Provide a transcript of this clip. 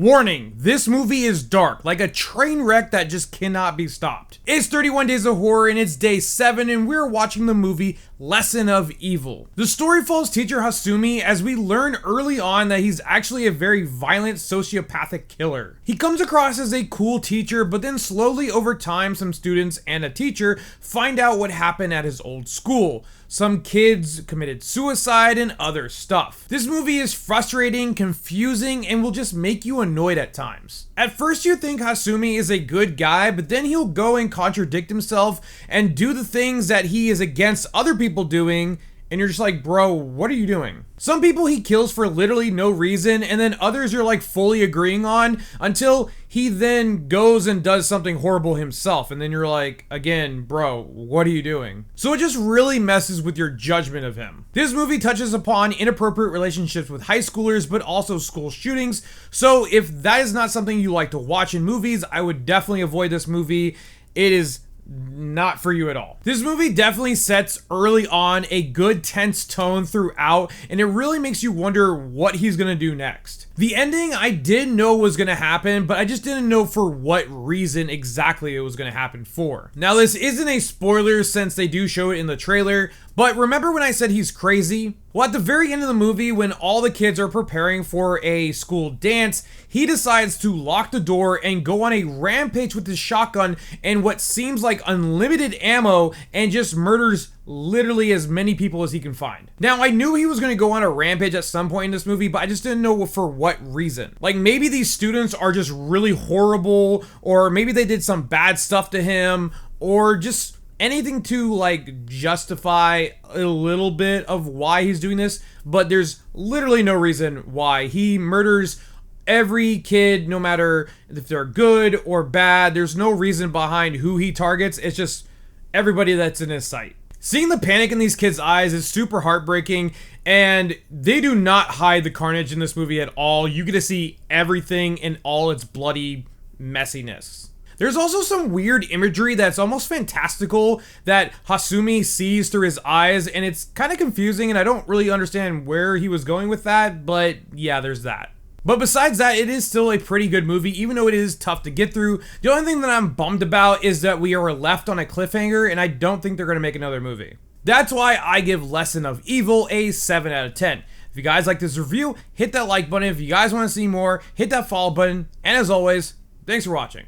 Warning, this movie is dark, like a train wreck that just cannot be stopped. It's 31 Days of Horror and it's day 7 and we're watching the movie Lesson of Evil. The story follows teacher Hasumi as we learn early on that he's actually a very violent sociopathic killer. He comes across as a cool teacher, but then slowly over time some students and a teacher find out what happened at his old school. Some kids committed suicide and other stuff. This movie is frustrating, confusing, and will just make you annoyed at times. At first you think Hasumi is a good guy, but then he'll go and contradict himself and do the things that he is against other people doing, and you're just like, bro, what are you doing? Some people he kills for literally no reason, and then others you're like fully agreeing on until he then goes and does something horrible himself, and then you're like, again, bro, what are you doing? So it just really messes with your judgment of him. This movie touches upon inappropriate relationships with high schoolers, but also school shootings, so if that is not something you like to watch in movies, I would definitely avoid this movie. It is not for you at all. This movie definitely sets early on a good tense tone throughout, and it really makes you wonder what he's gonna do next. The ending I did know was gonna happen, but I just didn't know for what reason exactly it was gonna happen for. Now this isn't a spoiler since they do show it in the trailer, but remember when I said he's crazy? Well, at the very end of the movie, when all the kids are preparing for a school dance, he decides to lock the door and go on a rampage with his shotgun and what seems like unlimited ammo and just murders literally as many people as he can find. Now, I knew he was going to go on a rampage at some point in this movie, but I just didn't know for what reason. Like, maybe these students are just really horrible, or maybe they did some bad stuff to him, or just anything to like justify a little bit of why he's doing this, but there's literally no reason why. He murders every kid, no matter if they're good or bad. There's no reason behind who he targets. It's just everybody that's in his sight. Seeing the panic in these kids' eyes is super heartbreaking, and they do not hide the carnage in this movie at all. You get to see everything in all its bloody messiness. There's also some weird imagery that's almost fantastical that Hasumi sees through his eyes, and it's kind of confusing, and I don't really understand where he was going with that, but yeah, there's that. But besides that, it is still a pretty good movie, even though it is tough to get through. The only thing that I'm bummed about is that we are left on a cliffhanger, and I don't think they're going to make another movie. That's why I give Lesson of Evil a 7 out of 10. If you guys like this review, hit that like button. If you guys want to see more, hit that follow button. And as always, thanks for watching.